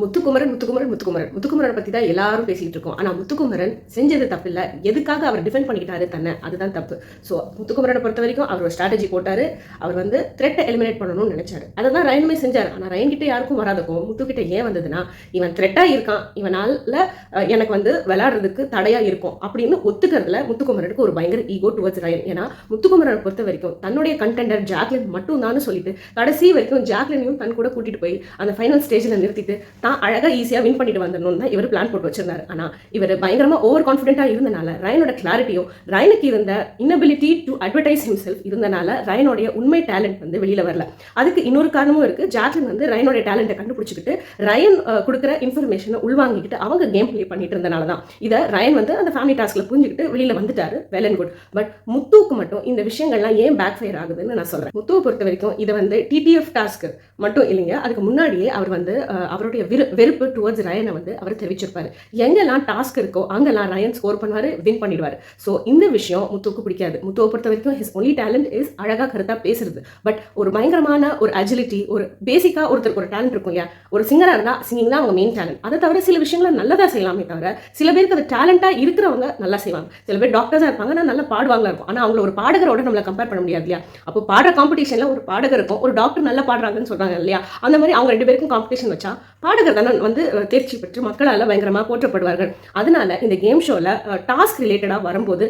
முத்துக்குமரனை பற்றி தான் எல்லாரும் பேசிகிட்டு இருக்கோம். ஆனால் முத்துக்குமரன் செஞ்சது தப்பு இல்லை, எதுக்காக அவர் டிஃபெண்ட் பண்ணிக்கிட்டாரு தன்னை, அதுதான் தப்பு. ஸோ முத்துக்குமரனை பொறுத்த வரைக்கும் அவர் ஒரு ஸ்ட்ராட்டஜி போட்டார். அவர் வந்து த்ரெட்டை எலிமினேட் பண்ணணும்னு நினைச்சாரு. அதை தான் ரயனுமே செஞ்சார். ஆனால் ரயன் கிட்ட யாருக்கும் வராதக்கும் முத்துக்கிட்ட ஏன் வந்ததுன்னா, இவன் த்ரெட்டாக இருக்கான், இவனால் எனக்கு வந்து விளையாடுறதுக்கு தடையாக இருக்கும் அப்படின்னு ஒத்துக்கிறதுல முத்துக்குமரனுக்கு ஒரு பயங்கர ஈகோ டுவர்ட்ஸ் ரயன். ஏன்னா முத்துக்குமரனை பொறுத்த வரைக்கும் தன்னுடைய கண்டெண்டர் ஜாக்லின் மட்டும் தான் சொல்லிட்டு கடைசி வரைக்கும் ஜாக்லினையும் தன் கூட கூட்டிட்டு போய் அந்த ஃபைனல் ஸ்டேஜில் நிறுத்திட்டு தான் அழகாக ஈஸியாக வின் பண்ணிட்டு வந்துடணும் தான் இவர் பிளான் போட்டு வச்சிருந்தாரு. ஆனால் இவர் பயங்கரமாக ஓவர் கான்ஃபிடென்ட்டாக இருந்தனால ரயனோட கிளாரிட்டியும் ரயனுக்கு இருந்த இன்னபிலிட்டி டு அட்வர்டைஸ் ஹிம்செல்ஃப் இருந்தனால ரயனுடைய உண்மை டேலண்ட் வந்து வெளியில் வரல. அதுக்கு இன்னொரு காரணமும் இருக்குது. ஜாக்லின் வந்து ரயனோட டேலண்ட்டை கண்டுபிடிச்சிக்கிட்டு ரயன் கொடுக்குற இன்ஃபர்மேஷனை உள்வாங்கிக்கிட்டு அவங்க கேம் பிளே பண்ணிட்டு இருந்தனால தான் இதை ரயன் வந்து அந்த ஃபேமிலி டாஸ்கில் புரிஞ்சுக்கிட்டு வெளியில் வந்துட்டாரு. Well and good. பட் முத்துவுக்கு மட்டும் இந்த விஷயங்கள்லாம் ஏன் பேக் ஃபயர் ஆகுதுன்னு நான் சொல்கிறேன். முத்துவை பொறுத்த வரைக்கும் இதை வந்து டிடிஎஃப் டாஸ்க்கு மட்டும் இல்லைங்க, அதுக்கு முன்னாடியே அவர் வந்து அவருடைய வெறுப்பு டுவர்ட்ஸ் ரயனை வந்து அவர் தெரிவிச்சிருப்பாரு. எங்கெல்லாம் டாஸ்க் இருக்கோ அங்கெல்லாம் ரயன் ஸ்கோர் பண்ணுவார், வின் பண்ணிடுவார். ஸோ இந்த விஷயம் முத்துவுக்கு பிடிக்காது. முத்துவை பொறுத்த வரைக்கும் ஹிஸ் ஒன்லி டேலண்ட் இஸ் அழகாக கருத்தாக பேசுறது. பட் ஒரு பயங்கரமான ஒரு அஜிலிட்டி, ஒரு பேசிக்காக ஒருத்தருக்கு ஒரு டேலண்ட் இருக்கும் இல்லையா. ஒரு சிங்கராக இருந்தால் சிங்கிங் தான் அவங்க மெயின் டேலண்ட். அதை தவிர சில விஷயங்களை நல்லதாக செய்யலாமே தவிர சில பேருக்கு அது டேலண்டாக இருக்கிறவங்க நல்லா செய்வாங்க. சில பேர் டாக்டர்ஸாக இருப்பாங்க, ஆனால் நல்லா பாடுவாங்களா இருக்கும். ஆனால் அவங்கள ஒரு பாடகரோட நம்மளை கம்பேர் பண்ண முடியாது இல்லையா. அப்போ பாடுற காம்படிஷனில் ஒரு பாடகர் இருக்கும், ஒரு டாக்டர் நல்லா பாடுறாங்கன்னு சொல்கிறாங்க இல்லையா. அந்த மாதிரி அவங்க ரெண்டு பேருக்கும் காம்படிஷன் வச்சா பாடகர் தானே வந்து தேர்ச்சி பெற்று மக்களால் பயங்கரமாக போற்றப்படுவார்கள். அதனால இந்த கேம் ஷோவில் டாஸ்க் ரிலேட்டடாக வரும்போது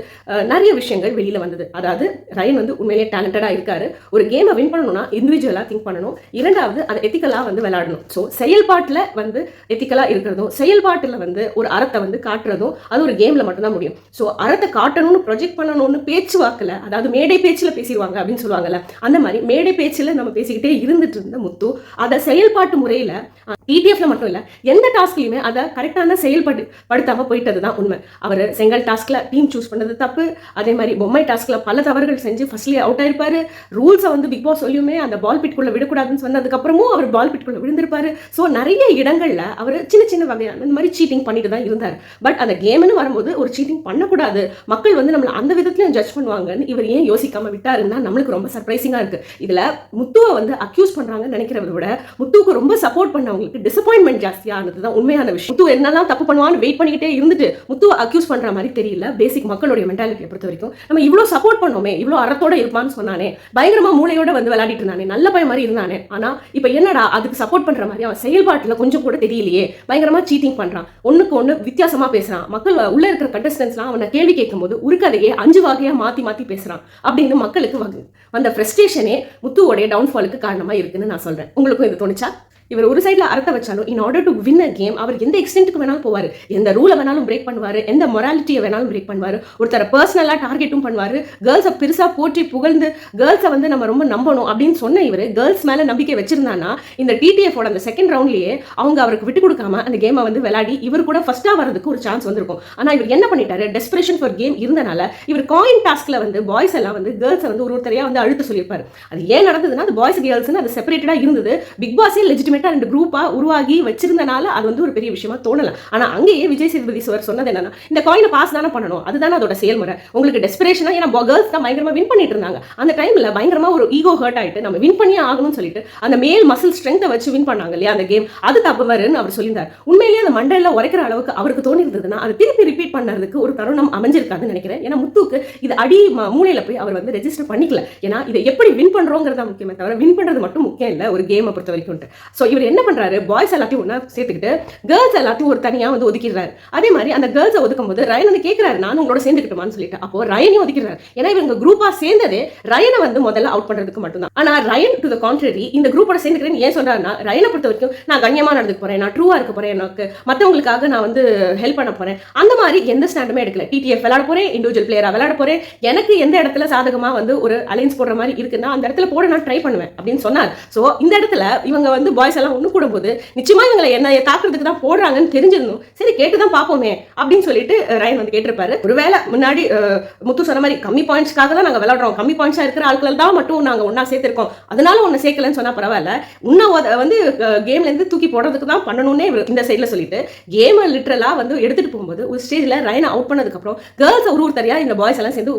நிறைய விஷயங்கள் வெளியில் வந்தது. அதாவது ரயன் வந்து உண்மையிலேயே டேலண்டடாக இருக்காரு. ஒரு கேமை வின் பண்ணணும்னா இண்டிவிஜுவலாக திங்க் பண்ணணும். இரண்டாவது அதை எத்திக்கலாக வந்து விளையாடணும். ஸோ செயல்பாட்டில் வந்து எத்திக்கலாக இருக்கிறதும் செயல்பாட்டில் வந்து ஒரு அறத்தை வந்து காட்டுறதும் அது ஒரு கேமில் மட்டும்தான் முடியும். ஸோ அறத்தை காட்டணும்னு ப்ரொஜெக்ட் பண்ணணும்னு பேச்சு வாக்கில், அதாவது மேடை பேச்சில் பேசிடுவாங்க அப்படின்னு சொல்லுவாங்கல்ல, அந்த மாதிரி மேடை பேச்சில் நம்ம பேசிக்கிட்டே இருந்துட்டு இருந்த முத்து அதை செயல்பாட்டு முறையில் டிடிஎஃப்ல மட்டும் இல்லை எந்த டாஸ்க்லையுமே அதை கரெக்டான செயல்படுத்தாமல் போயிட்டது தான் உண்மை. அவர் செங்கல் டாஸ்கில் டீம் சூஸ் பண்ணது தப்பு. அதே மாதிரி பொம்மை டாஸ்கில் பல தவறுகள் செஞ்சு ஃபர்ஸ்ட்லேயே அவுட் ஆயிருப்பாரு. ரூல்ஸை வந்து பிக் பாஸ் சொல்லியுமே அந்த பால் பிட்குள்ளே விடக்கூடாதுன்னு சொன்னதுக்கப்புறமும் அவர் பால் பிட்குள்ளே விழுந்திருப்பாரு. ஸோ நிறைய இடங்களில் அவர் சின்ன சின்ன வகையான இந்த மாதிரி சீட்டிங் பண்ணிட்டு தான் இருந்தார். பட் அந்த கேம்னு வரும்போது ஒரு சீட்டிங் பண்ணக்கூடாது, மக்கள் வந்து நம்மளை அந்த விதத்துலையும் ஜட்ஜ் பண்ணுவாங்கன்னு இவர் ஏன் யோசிக்காம விட்டாருன்னா நம்மளுக்கு ரொம்ப சர்ப்ரைசிங்காக இருக்குது. இதில் முத்துவை வந்து அக்யூஸ் பண்ணுறாங்கன்னு நினைக்கிறத விட முத்துவுக்கு ரொம்ப சப்போர்ட் பண்ணவங்களுக்கு டிசப்பாயின்மெண்ட் ஜாஸ்தியானது தான் உண்மையான விஷயம். முத்து என்னெல்லாம் தப்பு பண்ணுவான்னு வெயிட் பண்ணிக்கிட்டே இருந்துட்டு முத்துவை அக்யூஸ் பண்ற மாதிரி தெரியல. பேசிக் மக்களுடைய மென்டாலிட்டியை பொறுத்த வரைக்கும் நம்ம இவ்வளோ சப்போர்ட் பண்ணோமே, இவ்வளோ அறத்தோட இருப்பான்னு சொன்னானே, பயங்கரமா மூளையோட வந்து விளையாடிட்டு இருந்தானே, நல்ல பையன் மாதிரி இருந்தானே, ஆனா இப்போ என்னடா அதுக்கு சப்போர்ட் பண்ற மாதிரி அவன் செயல்பாட்டில் கொஞ்சம் கூட தெரியலையே, பயங்கரமா சீட்டிங் பண்றான், ஒண்ணுக்கு ஒன்று வித்தியாசமா பேசுறான், மக்கள் உள்ள இருக்கிற கண்டஸ்டன்ஸ்லாம் அவனை கேள்வி கேட்கும் போது ஒரு கதையே 5 வகையா மாத்தி பேசுறான் அப்படின்னு மக்களுக்கு வந்த ஃப்ரஸ்ட்ரேஷனே முத்துவோடைய டவுன்ஃபாலுக்கு காரணமா இருக்குன்னு நான் சொல்றேன். உங்களுக்கும் இது தோணுச்சா? இவர் ஒரு சைடில் அர்த்தம் வச்சாலும் in order to win a game அவர் எந்த எக்ஸ்டென்ட்டுக்கு வேணாலும் போவார், எந்த ரூலை வேணாலும் பிரேக் பண்ணுவார், எந்த மொராலிட்டியை வேணாலும் பிரேக் பண்ணுவார், ஒருத்தரை பர்சனலாக டார்கெட்டும் பண்ணுவார், கேர்ள்ஸை பெருசாக போற்றி புகழ்ந்து கேர்ள்ஸை வந்து நம்ம ரொம்ப நம்பணும் அப்படின்னு சொன்ன இவர் கேர்ள்ஸ் மேலே நம்பிக்கை வச்சிருந்தானா இந்த டிடிஎஃபோட அந்த செகண்ட் ரவுண்ட்லேயே அவங்க அவருக்கு விட்டு கொடுக்காம அந்த கேமை வந்து விளையாடி இவர் கூட ஃபர்ஸ்ட்டாக வரதுக்கு ஒரு சான்ஸ் வந்திருக்கும். ஆனால் இவர் என்ன பண்ணிட்டாரு, டெஸ்பிரேஷன் ஃபார் கேம் இருந்தனால இவர் காயின் டாஸ்கில் வந்து பாய்ஸ் எல்லாம் வந்து கேர்ள்ஸை வந்து ஒருத்தரையாக வந்து அழுத்த சொல்லியிருப்பாரு. அது ஏன் நடந்ததுன்னா அது பாய்ஸ் கேர்ள்ஸ்னு அது செப்பரேட்டடாக இருந்தது. பிக் பாஸே லெஜிட்டிமேட் ரெண்டு குரூப்பா உருவாகி வச்சிருந்தனால அது வந்து ஒரு பெரிய விஷயமா தோணல. ஆனா அங்கேயே விஜய் சேதுபதி சார் சொன்னது என்னன்னா, இந்த காயினை பாஸ் தானே பண்ணணும், அதுதானே அதோட செயல்முறை. உங்களுக்கு டெஸ்பிரேஷனா ஏன்னா கேர்ள்ஸ் தான் பயங்கரமா வின் பண்ணிட்டு இருந்தாங்க அந்த டைம்ல, பயங்கரமா ஒரு ஈகோ ஹர்ட் ஆயிட்டு நம்ம வின் பண்ணியே ஆகணும்னு சொல்லிட்டு அந்த மேல் மசில் ஸ்ட்ரென்த்தை வச்சு வின் பண்ணாங்க இல்லையா அந்த கேம், அது தப்புவருன்னு அவர் சொல்லியிருந்தார். உண்மையிலேயே அந்த மண்டையில உரைக்கிற அளவுக்கு அவருக்கு தோணி இருந்ததுன்னா அது திருப்பி ரிப்பீட் பண்ணறதுக்கு ஒரு தருணம் அமைஞ்சிருக்காதுன்னு நினைக்கிறேன். ஏன்னா முத்துக்கு இது அடி மூளையில போய் அவர் வந்து ரெஜிஸ்டர் பண்ணிக்கல. ஏன்னா இதை எப்படி வின் பண்றோங்கிறதா முக்கியமே தவிர வின் பண்றது மட்டும் முக்கியம் இல்லை ஒரு கேமை பொறுத்த வரைக்கும். ஸோ இவர் என்ன பண்றாரு, பாய்ஸ் எல்லாத்தையும் ஒன்றா சேர்த்துக்கிட்டு கேர்ள்ஸ் எல்லாத்தையும் ஒரு தனியாக வந்து ஒதுக்கிடுறாரு. அதே மாதிரி அந்த கேர்ள்ஸை ஒதுக்கும் போது ரயன் வந்து கேட்கிறாரு, நான் உங்களோட சேர்ந்துக்கிட்டுமான்னு சொல்லிட்டு. அப்போ ரயனையும் ஒதுக்கிறாரு. ஏன்னா இவங்க குரூப்பா சேர்ந்ததே ரயனை வந்து முதல்ல அவுட் பண்றதுக்கு மட்டும்தான். ஆனா ரயன் டு த கான்ட்ரரி இந்த குரூப்போட சேர்ந்துக்கிறேன்னு ஏன் சொல்றாருன்னா, ரயனை பொறுத்த வரைக்கும் நான் கண்ணியமா நடந்துக்க போறேன், நான் ட்ரூவா இருக்க போறேன், எனக்கு மற்றவங்களுக்காக நான் வந்து ஹெல்ப் பண்ண போறேன், அந்த மாதிரி எந்த ஸ்டாண்டுமே எடுக்கல. டிடிஎஃப் விளையாட போறேன், இண்டிவிஜுவல் பிளேயரா விளையாட போறேன், எனக்கு எந்த இடத்துல சாதகமா வந்து ஒரு அலைன்ஸ் போடுற மாதிரி இருக்குன்னா அந்த இடத்துல போட நான் ட்ரை பண்ணுவேன் அப்படின்னு சொன்னார். ஸோ இந்த இடத்துல இவங்க வந்து பாய்ஸ் எல்லாம் ஒன்று கூடும்போது நிச்சயமா இவங்களை என்ன தாக்குறதுக்கு தான் போடுறாங்கன்னு தெரிஞ்சிருந்தோம். சரி கேட்டுதான் பார்ப்போமே அப்படின்னு சொல்லிட்டு ரயன் வந்து கேட்டிருப்பாரு. ஒருவேளை முன்னாடி முத்து சொன்ன மாதிரி கம்மி பாயிண்ட்ஸ்க்காக தான் நாங்கள் விளையாடுறோம், கம்மி பாயிண்ட்ஸா இருக்கிற ஆட்கள் தான் மட்டும் நாங்கள் ஒன்னா சேர்த்திருக்கோம், அதனால ஒன்னு சேர்க்கலன்னு சொன்னா பரவாயில்ல, இன்னும் வந்து கேம்ல இருந்து தூக்கி போடுறதுக்கு தான் பண்ணணும்னே இந்த சைட்ல சொல்லிட்டு கேம் லிட்டரலா வந்து எடுத்துட்டு போகும்போது ஒரு ஸ்டேஜ்ல ரயனை அவுட் பண்ணதுக்கு அப்புறம் கேர்ள்ஸ் ஒருத்தரையா இந்த பாய்ஸ் எல்லாம் சேர்ந்து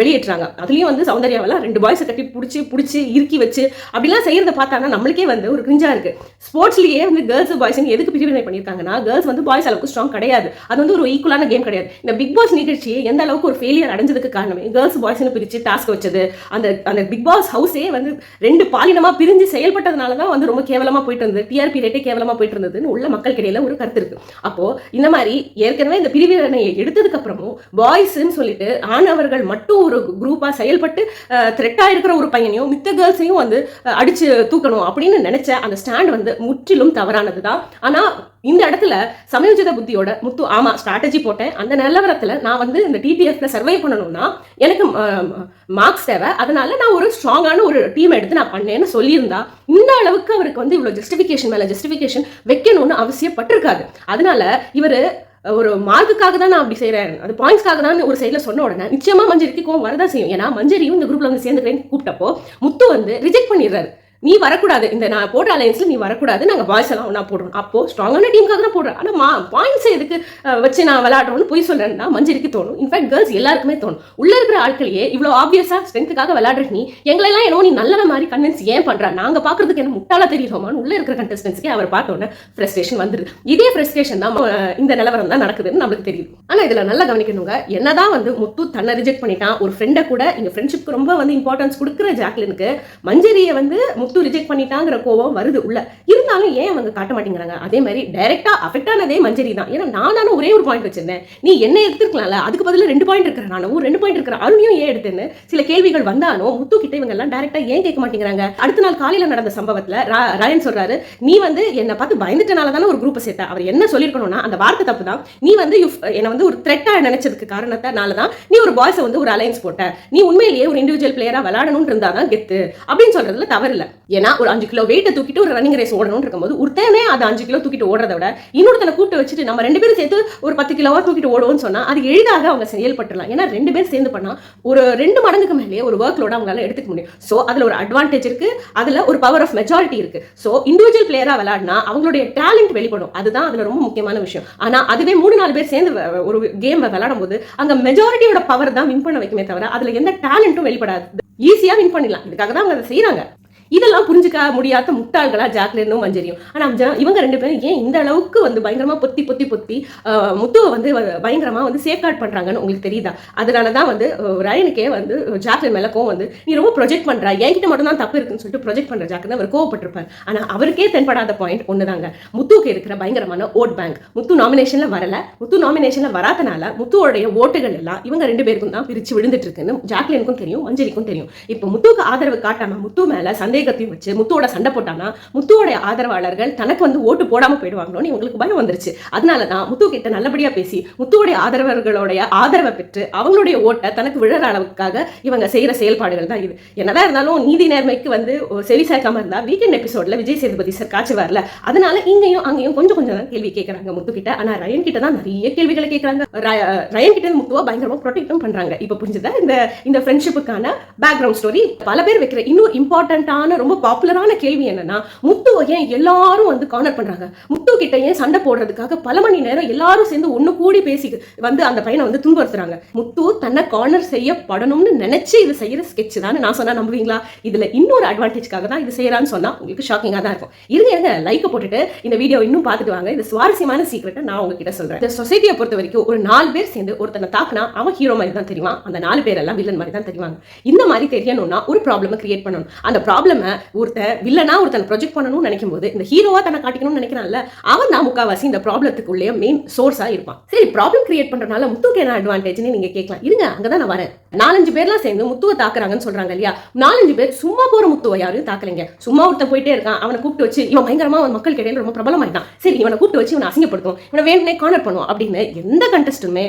வெளியேற்றாங்க. அதுலயும் வந்து சௌந்தர்யாவெல்லாம் 2 பாய்ஸை கட்டி பிடிச்சி இறுக்கி வச்சு அப்படிலாம் செய்யறத பார்த்தாங்கன்னா நம்மளுக்கே வந்து ஒரு கிரிஞ்சா இருக்கு. ஸ்போர்ட்ஸ்லயே வந்து கேர்ள்ஸ் பாய்ஸ் எதுக்கு பிரிவினை பண்ணியிருக்காங்கன்னா, கேர்ள்ஸ் வந்து பாய்ஸ் அளவுக்கு ஸ்ட்ராங் கிடையாது. அது வந்து ஒரு ஈக்குவலான கேம் கிடையாது. இந்த பிக் பாஸ் நிகழ்ச்சி எந்த அளவுக்கு ஒரு ஃபெயிலியர் அடைஞ்சதுக்கு காரணமே கேர்ள்ஸ் பாய்ஸ்னு பிரிச்சு டாஸ்க் வச்சது. அந்த பிக் பாஸ் ஹவுஸே வந்து 2 பாலினமா பிரிஞ்சு செயல்பட்டதுனால தான் வந்து ரொம்ப கேவலமா போயிட்டு இருந்தது. டிஆர்பி ரேட்டே கேவலமா போயிட்டு இருந்ததுன்னு உள்ள மக்களுக்கு இடையில ஒரு கருத்து இருக்கு. அப்போ இந்த மாதிரி ஏற்கனவே இந்த பிரிவினையை எடுத்ததுக்கு அப்புறமும் பாய்ஸ்ன்னு சொல்லிட்டு ஆணவர்கள் மட்டும் ஒரு குரூப்பா செயல்பட்டு த்ரெட்டா இருக்கிற ஒரு பையனையும் மித்த கேர்ள்ஸையும் வந்து அடிச்சு தூக்கணும் அப்படின்னு நினைச்ச அந்த ஸ்டாண்ட் வந்து முற்றிலும் தவறானதுதான். ஆனா இந்த இடத்துல சமயோஜித புத்தியோட முத்து ஆமா ஸ்ட்ராட்டஜி போட்டேன். அந்த நிலவரத்துல நான் வந்து இந்த டிடிஎஃப்ல சர்வை பண்ணணும்னா எனக்கு மார்க்ஸ் தேவை. அதனால நான் ஒரு ஸ்ட்ராங்கான ஒரு டீம் எடுத்து நான் பண்ணேன்னு சொல்லியிருந்தா இந்த அளவுக்கு அவருக்கு வந்து இவ்வளவு ஜஸ்டிபிகேஷன் மேல ஜஸ்டிபிகேஷன் வைக்கணும்னு அவசியப்பட்டிருக்காது. அதனால இவரு ஒரு மார்க்குக்காக தான் நான் அப்படி செய்யறேன், அது பாயிண்ட்ஸ்க்காக தான் ஒரு சைட்ல சொன்ன உடனே நிச்சயமா மஞ்சரிக்கு கோவம் வரதான் செய்யும். ஏன்னா மஞ்சரியும் இந்த குரூப்ல வந்து சேர்ந்துக்கிறேன்னு கூப்பிட்டப்போ முத்து வந்து ரிஜெக்ட் பண்ணிடுறாரு. நீ வரக்கூடாது, இந்த நான் போடுற அலையன்ஸ்ல நீ வரக்கூடாது, நாங்க பாய்ஸ் எல்லாம் ஒன்னா போடுறோம். அப்போ ஸ்ட்ராங்கான டீமுக்காக தான் போடுறேன். ஆனா பாயிண்ட்ஸ் எதுக்கு வச்சு நான் விளையாடுறோம்னு போய் சொல்றேன்னா மஞ்சரிக்கு தோணும். இன்ஃபேக்ட் கேர்ள்ஸ் எல்லாருக்குமே தோணும். உள்ள இருக்கிற ஆட்களையே இவ்வளவு ஆப்வியஸா ஸ்ட்ரென்த்துக்காக விளையாடுற நீ எங்களெல்லாம் என்னவோ நீ நல்லவ மாதிரி கன்வின்ஸ் ஏன் பண்ற, நாங்க பாக்குறதுக்கு என்ன முட்டாளா தெரியுமான்னு உள்ள இருக்கிற கண்டஸ்டன்ஸ்க்கே அவர் பார்த்தோன்னே ஃப்ரஸ்ட்ரேஷன் வந்துருது. இதே ஃப்ரஸ்ட்ரேஷன் தான் இந்த நிலவரம் தான் நடக்குதுன்னு நம்மளுக்கு தெரியுது. ஆனா இதுல நல்லா கவனிக்கணுங்க, என்னதான் வந்து முத்து தன்னை ரிஜெக்ட் பண்ணிட்டான், ஒரு ஃப்ரெண்டை கூட இங்க ஃப்ரெண்ட்ஷிப்க்கு ரொம்ப வந்து இம்பார்ட்டன்ஸ் கொடுக்குற ஜாக்லினுக்கு மஞ்சரியை வந்து முத்து ரிஜெக்ட் பண்ணிட்டாங்கிற கோவம் வருது உள்ள. இருந்தாலும் ஏன் அவங்க காட்ட மாட்டேங்கிறாங்க? அதே மாதிரி டைரக்டா அஃபெக்ட் ஆனதே மஞ்சரி தான். ஏன்னா நானும் ஒரே ஒரு பாயிண்ட் வச்சிருந்தேன், நீ என்ன எடுத்துக்கலாம்ல, அதுக்கு பதில் 2 பாயிண்ட் இருக்கிற நானும் 2 பாயிண்ட் இருக்கிற அருமையும் ஏன் எடுத்தேன்னு சில கேள்விகள் வந்தாலும் முத்து கிட்ட இவங்க எல்லாம் டைரக்டா ஏன் கேட்க மாட்டேங்கிறாங்க? அடுத்த நாள் காலையில நடந்த சம்பவத்துல ராயன் சொல்றாரு, நீ வந்து என்ன பார்த்து பயந்துட்டனால தானே ஒரு குரூப்பை சேர்த்த. அவர் என்ன சொல்லிருக்கணும்னா அந்த வார்த்தை தப்பு தான். நீ வந்து என்ன வந்து ஒரு த்ரெட்டா நினைச்சதுக்கு காரணத்தினால தான் நீ ஒரு பாய்ஸை வந்து ஒரு அலையன்ஸ் போட்ட. நீ உண்மையிலேயே ஒரு இண்டிவிஜுவல் பிளேயரா விளையாடணும்னு இருந்தாதான் கெத்து அப்படின்னு சொல்றதுல தவறு இல்லை. ஏன்னா ஒரு 5 கிலோ வெயிட்டை தூக்கிட்டு ஒரு ரன்னிங் ரேஸ் ஓடணும்னு இருக்கும்போது ஒருத்தனே அது 5 கிலோ தூக்கிட்டு ஓடுறத விட இன்னொருத்தனை கூப்பிட்டு வச்சுட்டு நம்ம 2 பேரும் சேர்த்து ஒரு 10 கிலோவா தூக்கிட்டு ஓடுவோம்னு சொன்னா அது எளிதாக அவங்க செயல்பட்டுலாம். ஏன்னா 2 பேர் சேர்ந்து பண்ணா ஒரு 2 மடங்குக்கு மேலே ஒரு ஒர்க் லோட அவங்களால எடுத்துக்க முடியும். ஸோ அதுல ஒரு அட்வான்டேஜ் இருக்கு, அதுல ஒரு பவர் ஆஃப் மெஜாரிட்டி இருக்கு. ஸோ இண்டிவிஜுவல் பிளேயரா விளையாடினா அவங்களுடைய டேலண்ட் வெளிப்படும், அதுதான் அதுல ரொம்ப முக்கியமான விஷயம். ஆனா அதுவே 3-4 பேர் சேர்ந்து ஒரு கேம் விளையாடும் போது அங்க மெஜாரிட்டியோட பவர் தான் வின் பண்ண வைக்குமே தவிர அதுல எந்த டேலண்ட்டும் வெளிப்படாது. ஈஸியா வின் பண்ணிடலாம். இதுக்காக தான் அவங்க அதை செய்யறாங்க. இதெல்லாம் புரிஞ்சுக்க முடியாத முட்டாள்களா ஜாக்லினும் மஞ்சரியும். ஆனா இவங்க 2 பேரும் ஏன் இந்த அளவுக்கு வந்து பயங்கரமா பொத்தி முத்துவை வந்து பயங்கரமா வந்து சேஃப்கார்ட் பண்றாங்கன்னு உங்களுக்கு தெரியுதா? அதனாலதான் வந்து ரயனுக்கே வந்து ஜாக்லின் மேல கோவம் வந்து நீ ரொம்ப ப்ரொஜெக்ட் பண்ற, என்கிட்ட மட்டும் தான் தப்பு இருக்குன்னு சொல்லிட்டு ப்ரொஜெக்ட் பண்ற ஜாக்லின் அவர் கோவப்பட்டிருப்பார். ஆனா அவருக்கே தென்படாத பாயிண்ட் ஒண்ணுதாங்க, முத்துக்கு இருக்கிற பயங்கரமான ஓட் பேங்க். முத்து நாமினேஷன்ல வரல, முத்து நாமினேஷன்ல வராதனால முத்துவோடைய ஓட்டுகள் எல்லாம் இவங்க 2 பேருக்கும் தான் பிரிச்சு விழுந்துட்டு இருக்குன்னு ஜாக்லினுக்கும் தெரியும், மஞ்சரிக்கும் தெரியும். இப்போ முத்துக்கு ஆதரவு காட்டாம முத்து மேல சந்தேகத்தையும் வச்சு முத்துவோட சண்டை போட்டானா முத்துவோட ஆதரவாளர்கள் தனக்கு வந்து ஓட்டு போடாம போயிடுவாங்களோன்னு இவங்களுக்கு பயம் வந்துருச்சு. அதனாலதான் முத்து கிட்ட நல்லபடியா பேசி முத்துவோடைய ஆதரவர்களுடைய ஆதரவை பெற்று அவங்களுடைய ஓட்டை தனக்கு விழற அளவுக்காக இவங்க செய்யற செயல்பாடுகள் தான் இது. என்னதான் இருந்தாலும் நீதி நேர்மைக்கு வந்து செவி சேர்க்காம இருந்தா வீக்கெண்ட் எபிசோட்ல விஜய் சேதுபதி சார் காட்சி வரல. அதனால இங்கேயும் அங்கேயும் கொஞ்சம் தான் கேள்வி கேட்கறாங்க முத்து கிட்ட. ஆனா ரயன் கிட்ட தான் நிறைய கேள்விகளை கேட்கறாங்க. ரயன் கிட்ட முத்துவா பயங்கரமா ப்ரொடெக்டும் பண்றாங்க. இப்ப புரிஞ்சுதா இந்த ஃப்ரெண்ட்ஷிப்புக்கான பேக்ரவுண்ட் ஸ்டோரி? பல பேர் வைக்கிற இன்னும் இம்பார்ட்டன்டான ரொம்ப பாப்புலரான கேள்வி என்னன்னா, முத்துவை ஏன் எல்லாரும் வந்து கார்னர் பண்றாங்க? முத்து கிட்ட ஏன் சண்டை போடுறதுக்காக பல மணி நேரம் எல்லாரும் சேர்ந்து ஒண்ணு கூடி பேசி வந்து அந்த பையனை வந்து துன்புறுத்துறாங்க. முத்து தன்னை கார்னர் செய்யப்படணும்னு நினைச்சு இது செய்யற ஸ்கெட்ச் தான் நான் சொன்னா நம்புவீங்களா? இதுல இன்னொரு அட்வான்டேஜ்காக தான் இது செய்யறான்னு சொன்னா உங்களுக்கு ஷாக்கிங்கா தான் இருக்கும். இருங்க லைக் போட்டுட்டு இந்த வீடியோ இன்னும் பார்த்துட்டு வாங்க. இது சுவாரஸ்யமான சீக்ரெட்டை நான் உங்ககிட்ட சொல்றேன். இந்த சொசைட்டியை பொறுத்த வரைக்கும் ஒரு 4 பேர் சேர்ந்து ஒருத்தனை தாக்குனா அவன் ஹீரோ மாதிரி தான் தெரியுமா, அந்த 4 பேர் எல்லாம் வில்லன் மாதிரி தான் தெரிவாங்க. இந்த மாதிரி தெரியணும்னா ஒரு ப்ராப்ளம் கிரியேட் பண்ணணும். அந்த ப்ராப்ளம் ஒருத்தன் வில்லனா ஒருத்தன் ப்ரொஜெக்ட் பண்ணணும்னு நினைக்கும் போது இந்த ஹீரோவா தன்னை காட்டிக்கணும்னு நினைக்கிறான்ல, அவன் தான் முக்காவாசி இந்த ப்ராப்ளத்துக்குள்ளே மெயின் சோர்ஸா இருப்பான். சரி, ப்ராப்ளம் கிரியேட் பண்றதுனால முத்துக்கு என்ன அட்வான்டேஜ்னு நீங்க கேட்கலாம். இருங்க, அங்கதான் நான் வரேன். 4-5 பேர்லாம் சேர்ந்து முத்துவை தாக்குறாங்கன்னு சொல்றாங்க இல்லையா? 4-5 பேர் சும்மா போற முத்துவை யாரையும் தாக்கலைங்க. சும்மா ஒருத்தன் போயிட்டே இருக்கான், அவனை கூப்பிட்டு வச்சு இவன் பயங்கரமா அவன் மக்கள் கிடையாது ரொம்ப பிரபலமாயிட்டான், சரி இவனை கூப்பிட்டு வச்சு இவனை அசிங்கப்படுத்தும், இவனை வேணுனே கார்னர் பண்ணுவோம் அப்படின்னு எந்த கண்டஸ்டன்ட்டுமே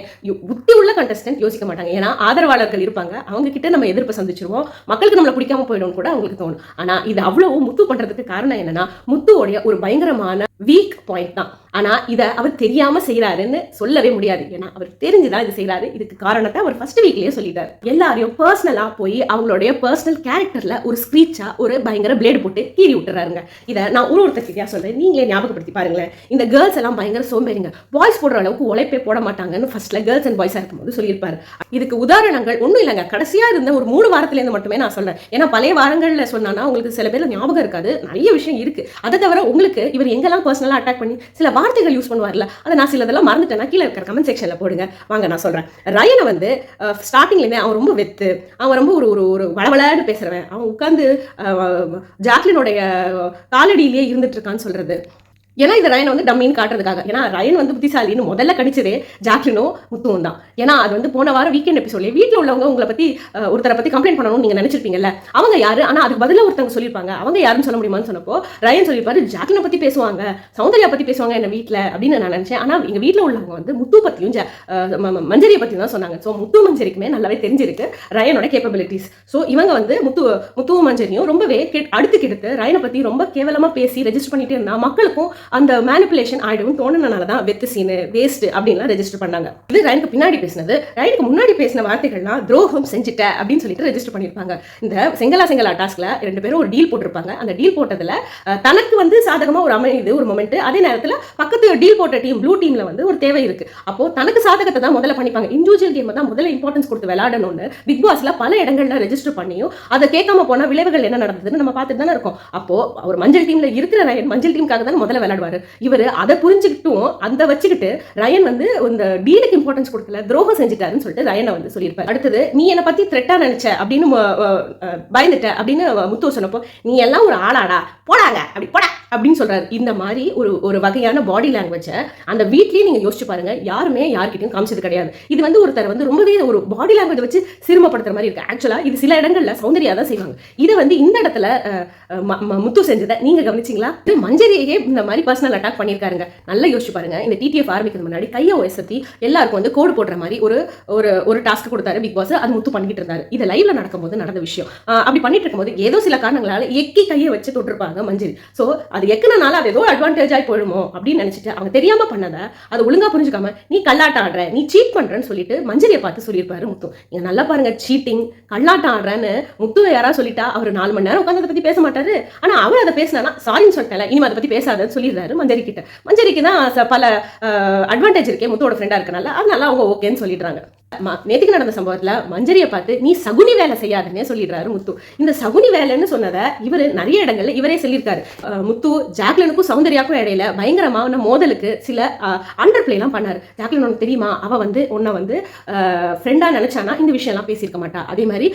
புத்தி உள்ள கண்டஸ்டன்ட் யோசிக்க மாட்டாங்க. ஏன்னா ஆதரவாளர்கள் இருப்பாங்க, அவங்க கிட்ட நம்ம எதிர்ப்பு சந்திச்சிருவோம், மக்களுக்கு நம்மளை பிடிக்காம போயிடும் கூட அவங்களுக்கு தோணும். ஆனா இது அவ்வளவு முத்து பண்றதுக்கு காரணம் என்னன்னா முத்துவோடைய ஒரு பயங்கரமான வீக் பாயிண்ட் தான். ஆனா இதை அவர் தெரியாம செய்யறாருன்னு சொல்லவே முடியாது. ஏன்னா அவர் தெரிஞ்சுதான் இது செய்யறாரு. இதுக்கு காரணத்தை அவர் ஃபர்ஸ்ட் வீக்லயே சொல்லிட்டாரு. எல்லாரையும் பர்சனலா போய் அவங்களுடைய பர்சனல் கேரக்டர்ல ஒரு ஸ்கிரீச்சா ஒரு பயங்கர பிளேடு போட்டு கீறி விட்டுறாருங்க. இதை நான் ஒருத்தர்கிட்டயா சொல்றேன், நீங்களே ஞாபகப்படுத்தி பாருங்களேன். இந்த கேர்ள்ஸ் எல்லாம் பயங்கர சோம்பேறிங்க, பாய்ஸ் போடுற அளவுக்கு உழைப்பே போட மாட்டாங்கன்னு ஃபர்ஸ்ட்ல கேர்ள்ஸ் அண்ட் பாய்ஸா இருக்கும்போது சொல்லியிருப்பாரு. இதுக்கு உதாரணங்கள் ஒன்றும் இல்லைங்க. கடைசியா இருந்த ஒரு 3 வாரத்துல இருந்து மட்டுமே நான் சொல்றேன். ஏன்னா பழைய வாரங்கள்ல சொன்னா உங்களுக்கு சில பேர் ஞாபகம் இருக்காது, நிறைய விஷயம் இருக்கு. அதை தவிர உங்களுக்கு இவர் எங்கெல்லாம் பர்சனலா அட்டாக் பண்ணி சில வார்த்தைகள் யூஸ் பண்ணுவார்ல, அதை நான் சிலதெல்லாம் மறந்துட்டேன்னா கீழே இருக்கிற கமெண்ட் செக்ஷன்ல போடுங்க. வாங்க நான் சொல்றேன். ரயனை வந்து ஸ்டார்டிங்லேயுமே அவன் ரொம்ப வெத்து, அவன் ரொம்ப ஒரு வளவளன்னு பேசுறவன், அவன் உட்காந்து ஜாக்லினுடைய காலடியிலேயே இருந்துட்டு இருக்கான்னு சொல்றது. ஏன்னா இந்த ரயன் வந்து டம்மின்னு காட்டுறதுக்காக. ஏன்னா ரயன் வந்து புத்திசாலின்னு முதல்ல கடிச்சதே ஜாக்லினும் முத்துவும் தான். ஏன்னா அது வந்து போன வாரம் வீக்கெண்ட் எபிசோட்ல வீட்டில் உள்ளவங்க உங்களை பத்தி ஒருத்தரை பத்தி கம்ப்ளைண்ட் பண்ணணும்னு நீங்க நினைச்சிருப்பீங்கல்ல, அவங்க யாரு, ஆனா அதுக்கு பதிலாக ஒருத்தவங்க சொல்லியிருப்பாங்க, அவங்க யாருன்னு சொல்ல முடியுமான்னு சொன்னப்போ ரயன் சொல்லியிருப்பாரு, ஜாக்லினை பத்தி பேசுவாங்க, சௌந்தர்யா பத்தி பேசுவாங்க என்ன வீட்டில் அப்படின்னு நான் நினைச்சேன். ஆனா எங்க வீட்டில் உள்ளவங்க வந்து முத்து பத்தியும் மஞ்சரியை பத்தியும் தான் சொன்னாங்க. ஸோ முத்து மஞ்சரிக்குமே நல்லாவே தெரிஞ்சிருக்கு ரயனோட கேப்பபிலிட்டிஸ். ஸோ இவங்க வந்து முத்துவும் மஞ்சரியும் ரொம்பவே அடுத்து கெடுத்து ரயனை பத்தி ரொம்ப கேவலமா பேசி ரெஜிஸ்டர் பண்ணிட்டே இருந்தா மக்களுக்கும் அந்த மேனிபுலேஷன் ஆயிடும் தோணுனனால தான் வெத்து சீனு வேஸ்ட் அப்படின்லாம் ரெஜிஸ்டர் பண்ணாங்க. இது ரயனுக்கு பின்னாடி பேசினது. ரயனுக்கு முன்னாடி பேசின வார்த்தைகள்லாம் துரோகம் செஞ்சுட்ட அப்படின்னு சொல்லிட்டு ரெஜிஸ்டர் பண்ணியிருப்பாங்க. இந்த செங்கலா டாஸ்க்ல 2 பேரும் ஒரு டீல் போட்டிருப்பாங்க. அந்த டீல் போட்டதுல தனக்கு வந்து சாதகமா ஒரு அமைது ஒரு மொமெண்ட், அதே நேரத்தில் பக்கத்து டீல் போட்ட டீம் ப்ளூ டீம்ல வந்து ஒரு தேவை இருக்கு. அப்போ தனக்கு சாதகத்தை தான் முதல்ல பண்ணிப்பாங்க. இண்டிவிஜுவல் கேம் தான் முதல்ல இம்பார்ட்டன்ஸ் கொடுத்து விளையாடணும்னு பிக் பாஸ்ல பல இடங்கள்ல ரெஜிஸ்டர் பண்ணியும் அதை கேட்காம போன விளைவுகள் என்ன நடந்ததுன்னு நம்ம பார்த்துட்டு தானே இருக்கோம். அப்போ அவர் மஞ்சள் டீம்ல இருக்கிற ரயன் மஞ்சள் டீமுக்காக தான் முதல்ல விளையாடுவாரு. இவர் அதை புரிஞ்சுக்கிட்டும் அந்த வச்சுக்கிட்டு ரயன் வந்து இந்த டீலுக்கு இம்பார்ட்டன்ஸ் கொடுக்கல, துரோகம் செஞ்சுட்டாருன்னு சொல்லிட்டு ரயனை வந்து சொல்லியிருப்பாரு. அடுத்தது நீ என்னை பத்தி த்ரெட்டா நினைச்ச அப்படின்னு பயந்துட்ட அப்படின்னு முத்து சொன்னப்போ, நீ எல்லாம் ஒரு ஆளாடா போடாங்க அப்படி போடா அப்படின்னு சொல்றாரு. இந்த மாதிரி ஒரு வகையான பாடி லாங்குவேஜை அந்த வீட்லயே நீங்க யோசிச்சு பாருங்க, யாருமே யார்கிட்டையும் காமிச்சது கிடையாது. இது வந்து ஒருத்தர் வந்து ரொம்பவே ஒரு பாடி லாங்குவேஜ் வச்சு சிறுமப்படுத்துற மாதிரி இருக்கு. ஆக்சுவலா இது சில இடங்கள்ல சௌந்தர்யா தான் செய்வாங்க. இதை வந்து இந்த இடத்துல முத்து செஞ்சதை நீங்க கவனிச்சிங்களா? மஞ்சரியே இந்த மாதிரி பர்சனல் அட்டாக் பண்ணியிருக்காருங்க. நல்லா யோசிச்சு பாருங்க. இந்த டிடிஎஃப் ஆரம்பிக்கிறது முன்னாடி கையை உயர்த்தி எல்லாருக்கும் வந்து கோடு போடுற மாதிரி ஒரு டாஸ்க் கொடுத்தாரு பிக் பாஸ். அது முத்து பண்ணிட்டு இருந்தாரு. இது லைவ்ல நடக்கும்போது நடந்த விஷயம். அப்படி பண்ணிட்டு இருக்கும்போது ஏதோ சில காரணங்களால எக்கி கையை வச்சு தொட்டிருப்பாங்க மஞ்சரி. ஸோ அது எக்கனால அது ஏதோ அட்வான்டேஜ் ஆகி போயிடுமோ அப்படின்னு நினைச்சிட்டு அவங்க தெரியாம பண்ணதை அதை ஒழுங்கா புரிஞ்சுக்காம நீ கல்லாட்டம் ஆடுற, நீ சீட் பண்றன்னு சொல்லிட்டு மஞ்சரியை பார்த்து சொல்லியிருப்பாரு முத்து. நீங்க நல்லா பாருங்க, சீட்டிங் கல்லாட்டம் ஆடுறேன்னு முத்து யாராவது சொல்லிட்டா அவர் 4 மணி நேரம் உட்காந்து அதை பத்தி பேச மாட்டாரு. ஆனா அவர் அதை பேசினா சாரின்னு சொல்லிட்டல, இனிமே அதை பத்தி பேசாதன்னு சொல்லிடுறாரு மஞ்சரி கிட்ட. மஞ்சரிக்கு தான் பல அட்வான்டேஜ் இருக்கே முத்துவோட ஃப்ரெண்டா இருக்கனால, அதனால அவங்க ஓகேன்னு சொல்லிடுறாங்க. நேற்றுக்கு நடந்த சம்பவத்துல மஞ்சரியை பார்த்து நீ சகுனி வேலை செய்யாதுன்னே சொல்லிடுறாரு முத்து. இந்த சகுனி வேலைன்னு சொன்னதை இவர் நிறைய இடங்கள்ல இவரே சொல்லியிருக்காரு. முத்து ஜாக்லினுக்கும் சௌந்தர்யாக்கும் இடையில பயங்கரமான மோதலுக்கு சில அண்டர் பிளே எல்லாம் பண்ணாரு. ஜாக்லின் உனக்கு தெரியுமா, அவ வந்து உன்னை வந்து ஃப்ரெண்டா நினைச்சானா இந்த விஷயம் எல்லாம் பேசியிருக்க மாட்டா. அதே மாதிரி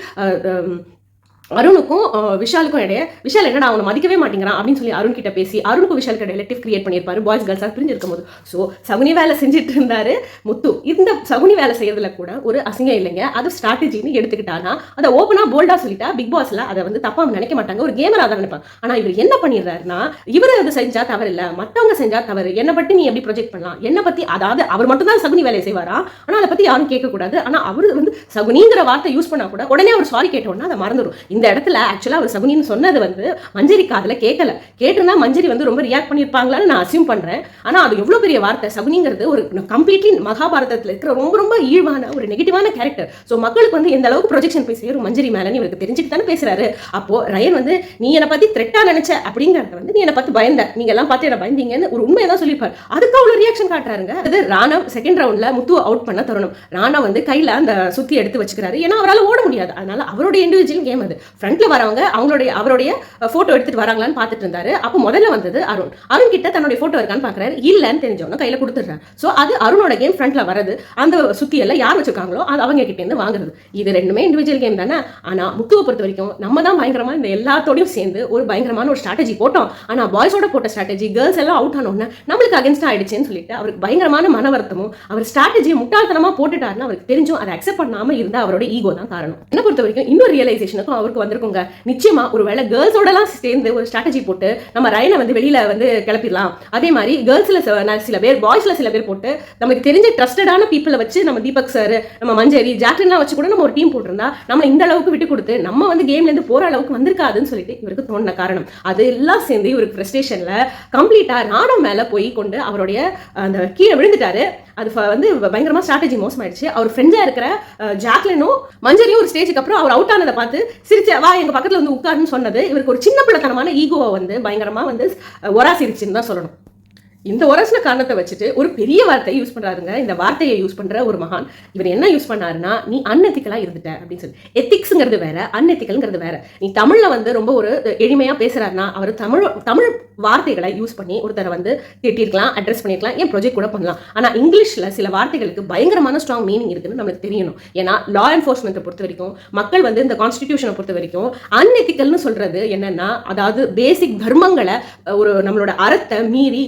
அருணுக்கும் விஷாலுக்கும் இடையே விஷால் என்னடா அவனை மதிக்கவே மாட்டேங்கிறான் அப்படின்னு சொல்லி அருண் கிட்ட பேசி அருணுக்கும் விஷாலுக்கு இடையில டிஃப் கிரியேட் பண்ணியிருப்பாரு. பாய்ஸ் கேர்ள்ஸாக பிரிஞ்சிருக்கும் போது. ஸோ சகுனி வேலை செஞ்சுட்டு இருந்தாரு முத்து. இந்த சகுனி வேலை செய்யறதுல கூட ஒரு அசிங்கம் இல்லைங்க, அது ஸ்ட்ராட்டஜின்னு எடுத்துக்கிட்டானா அதை ஓப்பனா போல்டா சொல்லிட்டா பிக் பாஸ்ல அதை வந்து தப்பா நினைக்க மாட்டாங்க, ஒரு கேமரா தான் நினைப்பாங்க. ஆனா இவர் என்ன பண்ணிடுறாருன்னா, இவர் அது செஞ்சா தவறு இல்லை, மற்றவங்க செஞ்சா தவறு, என்னை பத்தி நீ எப்படி ப்ரொஜெக்ட் பண்ணலாம், என்னை பத்தி, அதாவது அவர் மட்டும் தான் சகுனி வேலையை செய்வாரா, ஆனா அதை பத்தி யாரும் கேட்கக்கூடாது. ஆனா அவர் வந்து சகுனிங்கிற வார்த்தை யூஸ் பண்ணா கூட உடனே அவர் சாரி கேட்டோம்னா அதை மறந்துடும். இந்த இடத்துல ஆக்சுவலா அவர் சகுனின்னு சொன்னது வந்து மஞ்சரி காதுல கேட்கல. கேட்டிருந்தா மஞ்சரி வந்து ரொம்ப ரியாக்ட் பண்ணியிருப்பாங்களான்னு நான் அசியூம் பண்றேன். ஆனா அது எவ்வளவு பெரிய வார்த்தை. சகுனிங்கிறது ஒரு கம்ப்ளீட்லி மகாபாரதத்தில் இருக்கிற ரொம்ப ரொம்ப ஈழ்வான ஒரு நெகட்டிவான கேரக்டர். ஸோ மக்களுக்கு வந்து எந்த அளவுக்கு ப்ரொஜெக்ஷன் பேசி ஒரு மஞ்சரி மேலன்னு இவருக்கு தெரிஞ்சுட்டு தானே பேசுறாரு. அப்போ ரயன் வந்து நீ என்னை பத்தி த்ரெட்டா நினைச்ச அப்படிங்கறத வந்து நீ என்னை பார்த்து பயந்த, நீங்க எல்லாம் பார்த்து என்ன பயந்தீங்கன்னு ஒரு உண்மையை தான் சொல்லியிருப்பாரு. அதுக்கு அவ்வளவு ரியாக்ஷன் காட்டுறாருங்க. அது ராணவ் செகண்ட் ரவுண்ட்ல முத்து அவுட் பண்ண தருணம். ராணவ் வந்து கையில அந்த சுத்தி எடுத்து வச்சுக்கிறாரு. ஏன்னா அவரால் ஓட முடியாது, அதனால அவருடைய இண்டிவிஜுவல் கேம் அது. ஃப்ரண்ட்ல வரவங்க அவருடைய போட்டோ எடுத்துட்டு வராங்களான்னு பார்த்துட்டு இருந்தாரு. அப்போ முதல்ல வந்தது அருண் கிட்ட தன்னுடைய போட்டோ இருக்கான்னு பாக்குறாரு. இல்லன்னு தெரிஞ்சவங்க கையில கொடுத்துடுறாரு. சோ அது அருணோட கேம் ஃப்ரண்ட்ல வரது. அந்த சுத்தி எல்லாம் யார் வச்சிருக்காங்களோ அது அவங்க கிட்ட இருந்து வாங்குறது. இது ரெண்டுமே இண்டிவிஜுவல் கேம் தானே. ஆனா முத்துவை பொறுத்த வரைக்கும் நம்ம தான் பயங்கரமா இந்த எல்லாத்தோடையும் சேர்ந்து ஒரு பயங்கரமான ஒரு ஸ்ட்ராட்டஜி போட்டோம். ஆனா பாய்ஸோட போட்ட ஸ்ட்ராட்டஜி கேர்ள்ஸ் எல்லாம் அவுட் ஆனோன்னு நம்மளுக்கு அகேன்ஸ்டா ஆயிடுச்சுன்னு சொல்லிட்டு அவருக்கு பயங்கரமான மன வருத்தமும், அவர் ஸ்ட்ராட்டஜியை முட்டாள்தனமா போட்டுட்டாருன்னு அவருக்கு தெரிஞ்சும் அதை அக்செப்ட் பண்ணாம இருந்தா அவரோட ஈகோ தான் காரணம். என்ன பொறுத்த வரைக்கும் இன்னொரு ரியலைசேஷனுக்கும் அவருக்கு நமக்கு வந்திருக்குங்க. நிச்சயமா ஒருவேளை கேர்ள்ஸோடலாம் சேர்ந்து ஒரு ஸ்ட்ராட்டஜி போட்டு நம்ம ரயனை வந்து வெளியில வந்து கிளப்பிடலாம். அதே மாதிரி கேர்ள்ஸ்ல சில பேர், பாய்ஸ்ல சில பேர் போட்டு நமக்கு தெரிஞ்ச ட்ரஸ்டடான பீப்புளை வச்சு நம்ம தீபக் சார், நம்ம மஞ்சரி, ஜாக்லின்லாம் வச்சு கூட நம்ம ஒரு டீம் போட்டிருந்தா நம்ம இந்த அளவுக்கு விட்டு கொடுத்து நம்ம வந்து கேம்ல இருந்து போற அளவுக்கு வந்திருக்காதுன்னு சொல்லிட்டு இவருக்கு தோணுன காரணம். அது எல்லாம் சேர்ந்து இவருக்கு ஃப்ரஸ்ட்ரேஷன்ல கம்ப்ளீட்டா ராணுவ மேல போய் கொண்டு அவருடைய அந்த கீழே விழுந்துட்டாரு. அது வந்து பயங்கரமா ஸ்ட்ராட்டஜி மோசமாயிடுச்சு. அவர் ஃப்ரெண்டா இருக்கிற ஜாக்லினும் மஞ்சரியும் ஒரு ஸ்டேஜுக்கு அப்புறம் அவர் அவுட் ஆனதை பார்த்து சிரிச்ச வா எங்க பக்கத்துல வந்து உட்காருன்னு சொன்னது இவருக்கு ஒரு சின்ன பிள்ளைத்தனமான ஈகோவை வந்து பயங்கரமா வந்து ஒராசிருச்சுன்னு தான் சொல்லணும். இந்த ஒரசின காரணத்தை வச்சுட்டு ஒரு பெரிய வார்த்தையை யூஸ் பண்றாருங்க. இந்த வார்த்தையை யூஸ் பண்ற ஒரு மகான் இவர் என்ன யூஸ் பண்ணாருன்னா, நீ அன்எத்திக்கலா இருந்துட்ட அப்படின்னு சொல்லி. எத்திக்ஸ்ங்கிறது வேற, அன்எத்திக்கல்ங்கிறது வேற. நீ தமிழ்ல வந்து ரொம்ப ஒரு எளிமையா பேசுறாருன்னா அவர் தமிழ் வார்த்தைகளை யூஸ் பண்ணி ஒருத்தரை வந்து திட்டிருக்கலாம், அட்ரஸ் பண்ணிருக்கலாம், ஏன் ப்ரொஜெக்ட் கூட பண்ணலாம். ஆனா இங்கிலீஷ்ல சில வார்த்தைகளுக்கு பயங்கரமான ஸ்ட்ராங் மீனிங் இருக்குன்னு நமக்கு தெரியணும். ஏன்னா லா என்ஃபோர்ஸ்மெண்ட்டை பொறுத்த வரைக்கும், மக்கள் வந்து இந்த கான்ஸ்டிடியூஷனை பொறுத்த வரைக்கும் அன்எத்திக்கல்னு சொல்றது என்னன்னா, அதாவது பேசிக் தர்மங்களை ஒரு நம்மளோட அறத்தை மீறி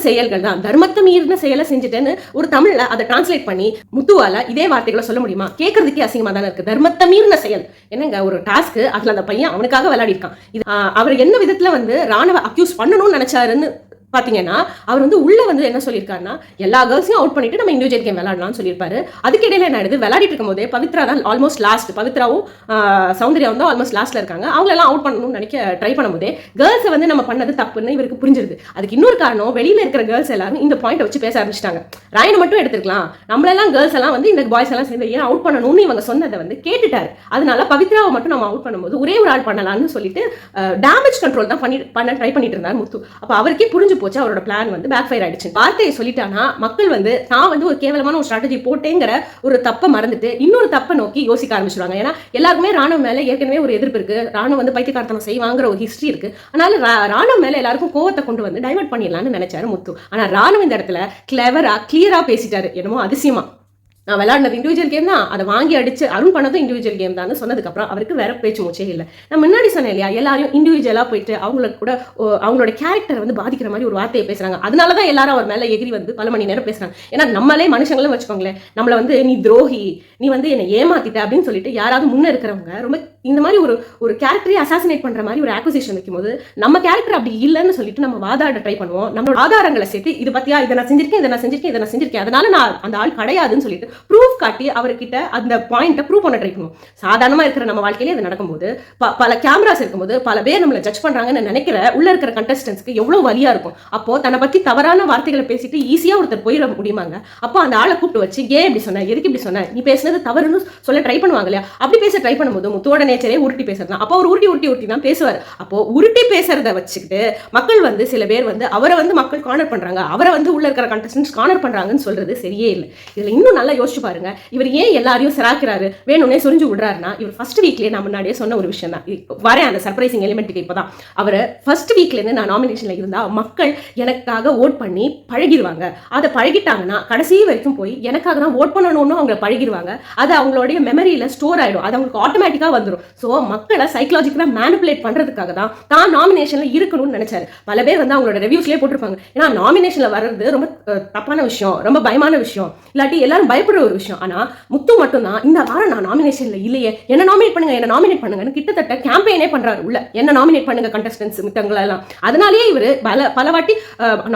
செயல்கள் தான். தர்மத்தை மீறின செயலை செஞ்சுட்டேன்னு ஒரு தமிழ்ல அதை டிரான்ஸ்லேட் பண்ணி முத்துவால இதே வார்த்தைகளை சொல்ல முடியுமா? கேட்கறதுக்கே அசிங்கமா தானே இருக்கு. தர்மத்தை மீறின செயல் என்னங்க ஒரு டாஸ்க். அதுல அந்த பையன் அவனுக்காக விளையாடி இருக்கான். அவர் என்ன விதத்துல வந்து ராணுவ அக்யூஸ் பண்ணணும்னு நினைச்சாருன்னு பாத்தீங்கன்னா, அவர் வந்து உள்ள வந்து என்ன சொல்லியிருக்காருன்னா, எல்லா கேர்ள்ஸையும் அவுட் பண்ணிட்டு நம்ம இண்டிவிஜுவல் கேம் விளையாடலாம்னு சொல்லியிருப்பாரு. அதுக்கிடையில என்ன ஆயிடுது, விளையாடிட்டு இருக்கும் போதே பவித்ரா தான் ஆல்மோஸ்ட் லாஸ்ட், பவித்ராவும் சௌந்தர்யாவும் தான் ஆல்மோஸ்ட் லாஸ்ட்ல இருக்காங்க. அவங்களெல்லாம் அவுட் பண்ணணும்னு நினைக்க ட்ரை பண்ணும்போதே கேர்ள்ஸை வந்து நம்ம பண்ணது தப்புன்னு இவருக்கு புரிஞ்சிருது. அதுக்கு இன்னொரு காரணம், வெளியில இருக்கிற கேர்ள்ஸ் எல்லாரும் இந்த பாயிண்ட் வச்சு பேச ஆரம்பிச்சிட்டாங்க. ராயனை மட்டும் எடுத்துக்கலாம், நம்மளெல்லாம் கேர்ள்ஸ் எல்லாம் வந்து இந்த பாய்ஸ் எல்லாம் சேர்ந்து ஏன் அவுட் பண்ணணும்னு இவங்க சொன்னதை வந்து கேட்டுட்டாரு. அதனால பவித்ராவை மட்டும் நம்ம அவுட் பண்ணும்போது ஒரே ஒரு ஆள் பண்ணலாம்னு சொல்லிட்டு டேமேஜ் கண்ட்ரோல் தான் பண்ண ட்ரை பண்ணிட்டு இருந்தார் முத்து. அப்ப அவருக்கே புரிஞ்சு போச்சு அவரோட பிளான் வந்து பேக் ஃபயர் ஆயிடுச்சு. வார்த்தையை சொல்லிட்டானா மக்கள் வந்து நான் வந்து ஒரு கேவலமான ஒரு ஸ்ட்ராட்டஜி போட்டேங்கிற ஒரு தப்பை மறந்துட்டு இன்னொரு தப்பை நோக்கி யோசிக்க ஆரம்பிச்சிருவாங்க. ஏன்னா எல்லாருக்குமே ராணுவ மேல ஏற்கனவே ஒரு எதிர்ப்பு இருக்கு. ராணுவம் வந்து பைத்தியக்காரத்தனம் செய்வாங்கிற ஒரு ஹிஸ்டரி இருக்கு. அதனால ராணுவ மேல எல்லாருக்கும் கோவத்தை கொண்டு வந்து டைவர்ட் பண்ணிடலாம்னு நினைச்சாரு முத்து. ஆனா ராணுவ இந்த இடத்துல கிளவரா கிளியரா பேசிட்டாரு. என்னமோ அதிசயமா, நான் விளையாடினது இண்டிவிஜுவல் கேம் தான், அதை வாங்கி அடிச்சு அருண் பண்ணதும் இண்டிவிஜுவல் கேம் தான் சொன்னதுக்கு அப்புறம் அவருக்கு வேற பேச்சு மூச்சே இல்லை. நான் முன்னாடி சொன்னேன் இல்லையா, எல்லாரும் இண்டிவிஜுவலா போயிட்டு அவங்களுக்கு கூட அவங்களோட கேரக்டர் வந்து பாதிக்கிற மாதிரி ஒரு வார்த்தையை பேசுறாங்க. அதனாலதான் எல்லாரும் அவர் மேல எகிரி வந்து பல மணி நேரம் பேசுறாங்க. ஏன்னா நம்மளே மனுஷங்களும் வச்சுக்கோங்களேன், நம்மள வந்து நீ துரோகி, நீ வந்து என்னை ஏமாத்திட்ட அப்படின்னு சொல்லிட்டு யாராவது முன்ன இருக்கிறவங்க ரொம்ப இந்த மாதிரி ஒரு கேரக்டரை அசாசினேட் பண்ற மாதிரி ஒரு ஆக்விசிஷன் வைக்கும்போது நம்ம கேரக்டர் அப்படி இல்லைன்னு சொல்லிட்டு நம்ம வாதாட ட்ரை பண்ணுவோம். நம்மளோட ஆதாரங்களை சேர்த்து இது பத்தியா, இதை நான் செஞ்சிருக்கேன், இதை நான் செஞ்சிருக்கேன், இதை நான் செஞ்சிருக்கேன், அதனால நான் அந்த ஆள் கிடையாதுன்னு சொல்லிட்டு ப்ரூஃப் காட்டி அவர்கிட்ட அந்த பாயிண்ட்டை ப்ரூவ் பண்ண ட்ரை பண்ணுவோம். சாதாரணமா இருக்கிற நம்ம வாழ்க்கையிலே அது நடக்கும்போது, பல கேமராஸ் இருக்கும்போது பல பேர் நம்மளை ஜட்ஜ் பண்றாங்கன்னு நினைக்கிற உள்ள இருக்கிற கண்டஸ்டன்ஸ்க்கு எவ்வளவு வலியா இருக்கும். அப்போ தன்னை பத்தி தவறான வார்த்தைகளை பேசிட்டு ஈஸியா ஒருத்தர் போயிட முடியுமாங்க? அப்போ அந்த ஆளை கூப்பிட்டு வச்சு ஏன் இப்படி சொன்ன, எதுக்கு இப்படி சொன்ன, நீ பேசுனது தவறுன்னு சொல்ல ட்ரை பண்ணுவாங்க இல்லையா? அப்படி பேச ட்ரை பண்ணும்போது முத்தோட நேச்சரே உருட்டி பேசுறது. அப்போ அவர் உருட்டி தான் பேசுவார். அப்போ உருட்டி பேசுறத வச்சுக்கிட்டு மக்கள் வந்து சில பேர் வந்து அவரை வந்து மக்கள் கார்னர் பண்றாங்க, அவரை வந்து உள்ள இருக்கிற கண்டஸ்டன்ஸ் கார்னர் பண்றாங்கன்னு சொல்றது சரியே இல்லை. இதுல இன்னும் நல்லா யோசிச்சு பாருங்க, இவர் ஏன் எல்லாரையும் சிராக்கிறாரு, வேணும்னே சொரிஞ்சு விடுறாருன்னா, இவர் ஃபர்ஸ்ட் வீக்லயே நான் முன்னாடியே சொன்ன ஒரு விஷயம் தான் வரேன் அந்த சர்ப்ரைசிங் எலிமெண்ட்டுக்கு. இப்பதான் அவர் ஃபர்ஸ்ட் வீக்ல இருந்து நான் நாமினேஷன்ல இருந்தா மக்கள் எனக்காக ஓட் பண்ணி பழகிடுவாங்க. அதை பழகிட்டாங்கன்னா கடைசி வரைக்கும் போய் எனக்காக தான் ஓட் பண்ணணும்னு அவங்க பழகிடுவாங்க. அது அவங்களுடைய மெமரியில ஸ்டோர் ஆயிடும், அது அவங்களுக்கு ஆட்டோமேட்டிக்கா வந்துடும். ஸோ மக்களை சைக்கலாஜிக்கலா மேனிபுலேட் பண்றதுக்காக தான் நாமினேஷன்ல இருக்கணும்னு நினைச்சாரு. பல பேர் வந்து அவங்களோட ரிவ்யூஸ்லயே போட்டிருப்பாங்க, ஏன்னா நாமினேஷன்ல வர்றது ரொம்ப தப்பான விஷயம், ரொம்ப பயமான விஷயம், இல்லாட்டி எல்லாரும் பயப்படுற ஒரு விஷயம். ஆனா முத்து மட்டும்தான் இந்த வாரம் நான் நாமினேஷன்ல இல்லையே, என்ன நாமினேட் பண்ணுங்க, என்ன நாமினேட் பண்ணுங்கன்னு கிட்டத்தட்ட கேம்பெயினே பண்றாரு. உள்ள என்ன நாமினேட் பண்ணுங்க கண்டஸ்டன்ஸ் மித்தவங்கள எல்லாம். அதனாலேயே இவர் பல வாட்டி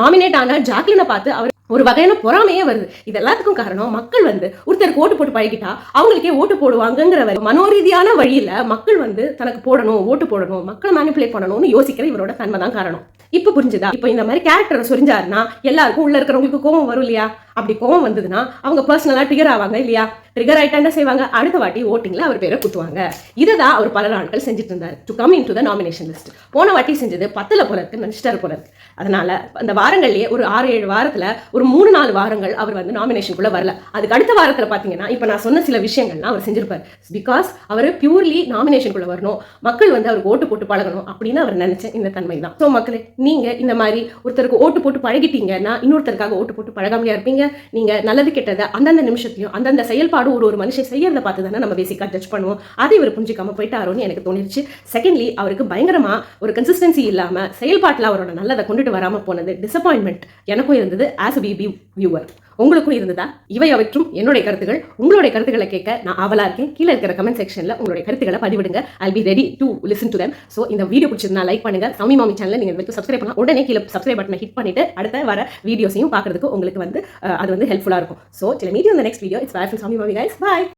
நாமினேட் ஆன ஜாக்லினை பார்த்து அவர் ஒரு வகையான பொறாமையே வருது. இது எல்லாத்துக்கும் காரணம் மக்கள் வந்து ஒருத்தருக்கு ஓட்டு போட்டு பழகிட்டா அவங்களுக்கே ஓட்டு போடுவாங்கங்கிற மனோரீதியான வழியில மக்கள் வந்து தனக்கு போடணும், ஓட்டு போடணும், மக்களை மேனிபுலேட் பண்ணணும்னு யோசிக்கிற இவரோட தன்மை தான் காரணம். இப்ப புரிஞ்சுதா? இப்ப இந்த மாதிரி கேரக்டரை சொரிஞ்சாருன்னா எல்லாருக்கும் உள்ள இருக்கிறவங்களுக்கு கோவம் வரும் இல்லையா? அப்படி கோவம் வந்ததுன்னா அவங்க பர்சனலா ட்ரிகர் ஆவாங்க இல்லையா? ட்ரிகர் ஆயிட்டா என்ன செய்வாங்க, அடுத்த வாட்டி ஓட்டிங்ல அவர் பேரை குத்துவாங்க. இதை தான் அவர் பல நாட்கள் செஞ்சுட்டு இருந்தார் to come in to the nomination list. போன வாட்டி செஞ்சது 10 போல இருக்கு, நினைச்சிட்டாரு போல இருக்கு. அதனால அந்த வாரங்கள்லயே ஒரு 6-7 வாரத்துல ஒரு 3-4 வாரங்கள் அவர் வந்து நாமினேஷனுக்குள்ள வரல. அதுக்கு அடுத்த வாரத்துல பாத்தீங்கன்னா இப்ப நான் சொன்ன சில விஷயங்கள்லாம் அவர் செஞ்சிருப்பாரு. பிகாஸ் அவர் பியூர்லி நாமினேஷனுக்குள்ள வரணும், மக்கள் வந்து அவருக்கு ஓட்டு போட்டு பழகணும் அப்படின்னு அவர் நினைச்ச இந்த தன்மை தான். ஸோ மக்களே, நீங்க இந்த மாதிரி ஒருத்தருக்கு ஓட்டு போட்டு பழகிட்டீங்கன்னா இன்னொருத்தருக்காக ஓட்டு போட்டு பழகாமையா இருப்பீங்க. நீங்க நல்லது கெட்டதை அந்தந்த நிமிஷத்தையும் அந்தந்த செயல்பாடு ஒரு மனுஷன் செய்யறதை பார்த்து தானே நம்ம பேசிக்கா ஜட்ஜ் பண்ணுவோம். அதை இவர் புரிஞ்சிக்காம போயிட்டாரோன்னு எனக்கு தோணிருச்சு. செகண்ட்லி, அவருக்கு பயங்கரமா ஒரு கன்சிஸ்டன்சி இல்லாம செயல்பாட்டில் அவரோட நல்லதை கொண்டுட்டு வராம போனது டிசப்பாயின்மெண்ட் எனக்கும் இருந்தது ஆஸ் அ பிபி வியூவர். உங்களுக்கும் இருந்ததா? இவை அவற்றும் என்னுடைய கருத்துக்கள். உங்களுடைய கருத்துக்களை கேட்க நான் ஆவலா இருக்கேன். கீழே இருக்கிற கமெண்ட் செக்ஷன்ல உங்களுடைய கருத்துக்களை பதிவிடுங்க. I'll be ready to listen to them. So இந்த வீடியோ பிடிச்சிருந்தா லைக் பண்ணுங்க. சௌமி மாமி சேனலை நீங்க வந்து சப்ஸ்கிரைப் பண்ணலாம். உடனே கீழே சப்ஸ்கிரைப் பட்டனை ஹிட் பண்ணிட்டு அடுத்த வர வீடியோஸையும் பார்க்கறதுக்கு உங்களுக்கு வந்து அது வந்து ஹெல்ப்ஃபுல்லா இருக்கும். So till I meet you in the next video. It's bye from Sami Mami guys. Bye.